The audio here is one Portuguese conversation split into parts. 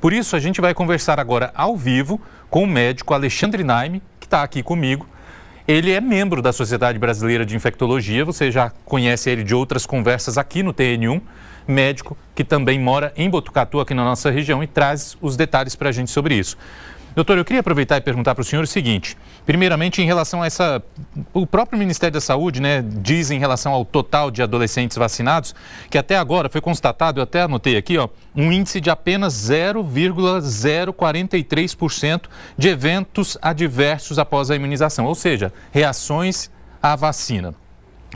Por isso, a gente vai conversar agora ao vivo com o médico Alexandre Naime, que está aqui comigo. Ele é membro da Sociedade Brasileira de Infectologia, você já conhece ele de outras conversas aqui no TN1, médico que também mora em Botucatu, aqui na nossa região, e traz os detalhes para a gente sobre isso. Doutor, eu queria aproveitar e perguntar para o senhor o seguinte, primeiramente em relação a o próprio Ministério da Saúde, né, diz em relação ao total de adolescentes vacinados, que até agora foi constatado, eu até anotei aqui, ó, um índice de apenas 0,043% de eventos adversos após a imunização, ou seja, reações à vacina.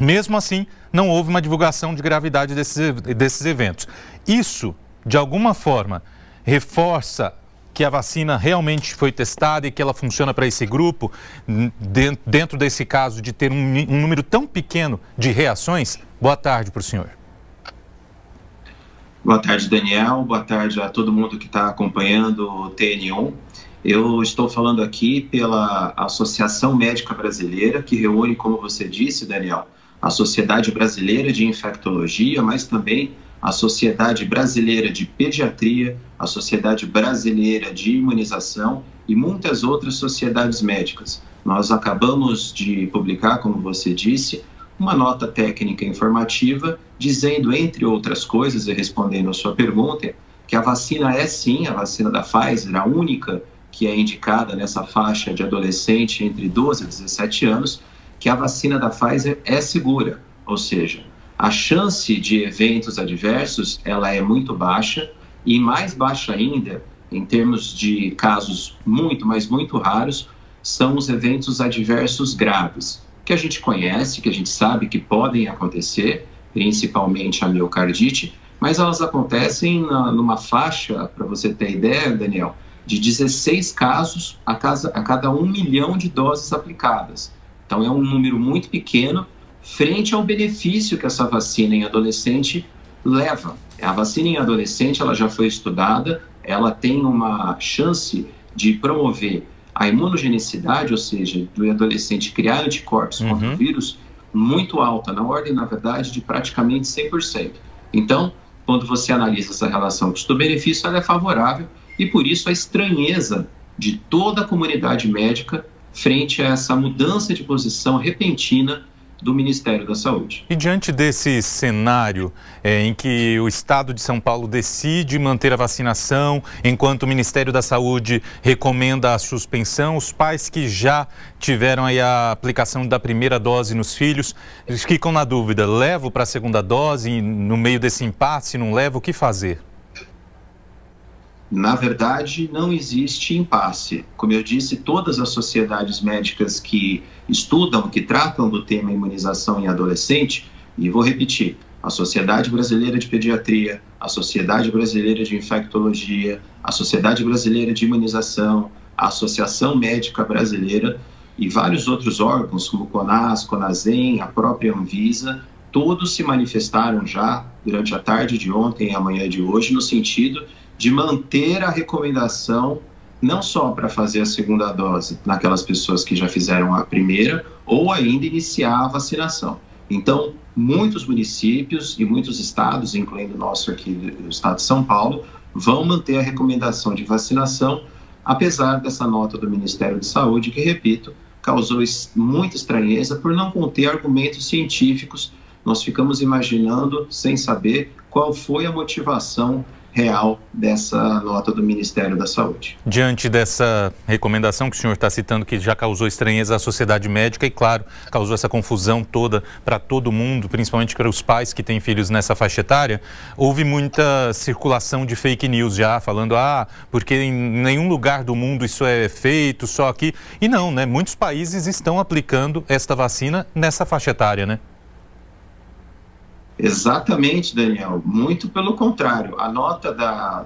Mesmo assim, não houve uma divulgação de gravidade desses eventos. Isso, de alguma forma, reforça que a vacina realmente foi testada e que ela funciona para esse grupo, dentro desse caso de ter um número tão pequeno de reações? Boa tarde para o senhor. Boa tarde, Daniel. Boa tarde a todo mundo que está acompanhando o TN1. Eu estou falando aqui pela Associação Médica Brasileira, que reúne, como você disse, Daniel, a Sociedade Brasileira de Infectologia, mas também a Sociedade Brasileira de Pediatria, a Sociedade Brasileira de Imunização e muitas outras sociedades médicas. Nós acabamos de publicar, como você disse, uma nota técnica informativa dizendo, entre outras coisas, e respondendo a sua pergunta, que a vacina é sim, a vacina da Pfizer, a única que é indicada nessa faixa de adolescente entre 12 e 17 anos, que a vacina da Pfizer é segura, ou seja, a chance de eventos adversos, ela é muito baixa e mais baixa ainda, em termos de casos muito, mas muito raros, são os eventos adversos graves, que a gente conhece, que a gente sabe que podem acontecer, principalmente a miocardite, mas elas acontecem numa faixa, para você ter ideia, Daniel, de 16 casos a cada 1 milhão de doses aplicadas. Então é um número muito pequeno, frente ao benefício que essa vacina em adolescente leva. A vacina em adolescente, ela já foi estudada, ela tem uma chance de promover a imunogenicidade, ou seja, do adolescente criar anticorpos contra o vírus, muito alta, na ordem, na verdade, de praticamente 100%. Então, quando você analisa essa relação custo-benefício, ela é favorável e, por isso, a estranheza de toda a comunidade médica frente a essa mudança de posição repentina do Ministério da Saúde. E diante desse cenário em que o Estado de São Paulo decide manter a vacinação, enquanto o Ministério da Saúde recomenda a suspensão, os pais que já tiveram aí a aplicação da primeira dose nos filhos, eles ficam na dúvida, levo para a segunda dose, no meio desse impasse, não levo, o que fazer? Na verdade, não existe impasse. Como eu disse, todas as sociedades médicas que estudam, que tratam do tema imunização em adolescente, e vou repetir, a Sociedade Brasileira de Pediatria, a Sociedade Brasileira de Infectologia, a Sociedade Brasileira de Imunização, a Associação Médica Brasileira e vários outros órgãos, como o CONAS, CONASEM, a própria Anvisa, todos se manifestaram já durante a tarde de ontem e a manhã de hoje no sentido de manter a recomendação não só para fazer a segunda dose naquelas pessoas que já fizeram a primeira ou ainda iniciar a vacinação. Então, muitos municípios e muitos estados, incluindo o nosso aqui do estado de São Paulo, vão manter a recomendação de vacinação, apesar dessa nota do Ministério da Saúde, que, repito, causou muita estranheza por não conter argumentos científicos. Nós ficamos imaginando, sem saber, qual foi a motivação real dessa nota do Ministério da Saúde. Diante dessa recomendação que o senhor está citando, que já causou estranheza à sociedade médica e, claro, causou essa confusão toda para todo mundo, principalmente para os pais que têm filhos nessa faixa etária, houve muita circulação de fake news já, falando, porque em nenhum lugar do mundo isso é feito, só aqui. E não, né? Muitos países estão aplicando esta vacina nessa faixa etária, né? Exatamente, Daniel. Muito pelo contrário. A nota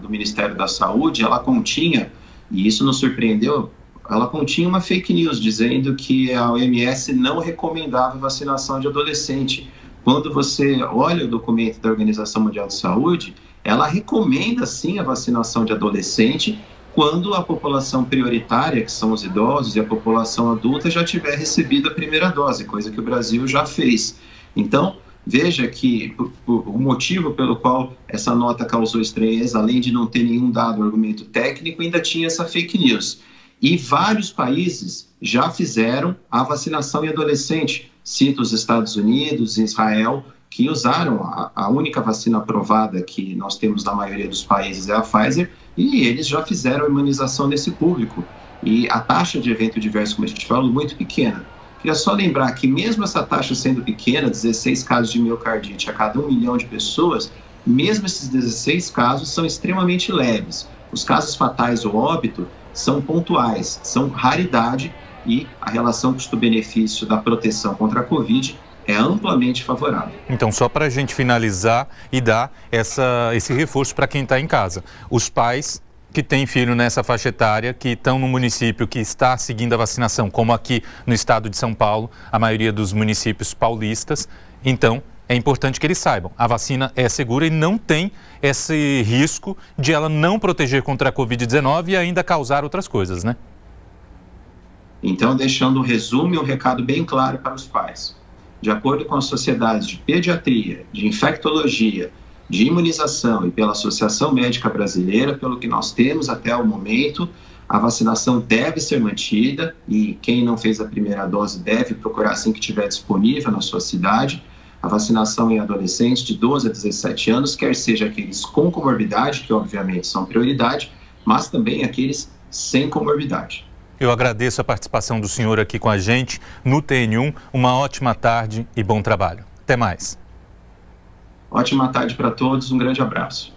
do Ministério da Saúde, ela continha, e isso nos surpreendeu, ela continha uma fake news dizendo que a OMS não recomendava vacinação de adolescente. Quando você olha o documento da Organização Mundial de Saúde, ela recomenda sim a vacinação de adolescente quando a população prioritária, que são os idosos, e a população adulta já tiver recebido a primeira dose, coisa que o Brasil já fez. Então, Veja que o motivo pelo qual essa nota causou estranheza, além de não ter nenhum dado argumento técnico, ainda tinha essa fake news. E vários países já fizeram a vacinação em adolescente. Cito os Estados Unidos, Israel, que usaram a única vacina aprovada que nós temos na maioria dos países é a Pfizer, e eles já fizeram a imunização nesse público. E a taxa de evento diverso, como a gente falou, muito pequena. Queria só lembrar que mesmo essa taxa sendo pequena, 16 casos de miocardite a cada 1 milhão de pessoas, mesmo esses 16 casos são extremamente leves. Os casos fatais ou óbito são pontuais, são raridade, e a relação custo-benefício da proteção contra a Covid é amplamente favorável. Então, só para a gente finalizar e dar esse reforço para quem está em casa. Os pais que têm filho nessa faixa etária, que estão no município que está seguindo a vacinação, como aqui no estado de São Paulo, a maioria dos municípios paulistas, então é importante que eles saibam, a vacina é segura e não tem esse risco de ela não proteger contra a Covid-19 e ainda causar outras coisas, né? Então, deixando o resumo e um recado bem claro para os pais. De acordo com as sociedades de pediatria, de infectologia, de imunização e pela Associação Médica Brasileira, pelo que nós temos até o momento, a vacinação deve ser mantida e quem não fez a primeira dose deve procurar assim que estiver disponível na sua cidade. A vacinação em adolescentes de 12 a 17 anos, quer seja aqueles com comorbidade, que obviamente são prioridade, mas também aqueles sem comorbidade. Eu agradeço a participação do senhor aqui com a gente no TN1. Uma ótima tarde e bom trabalho. Até mais. Ótima tarde para todos, um grande abraço.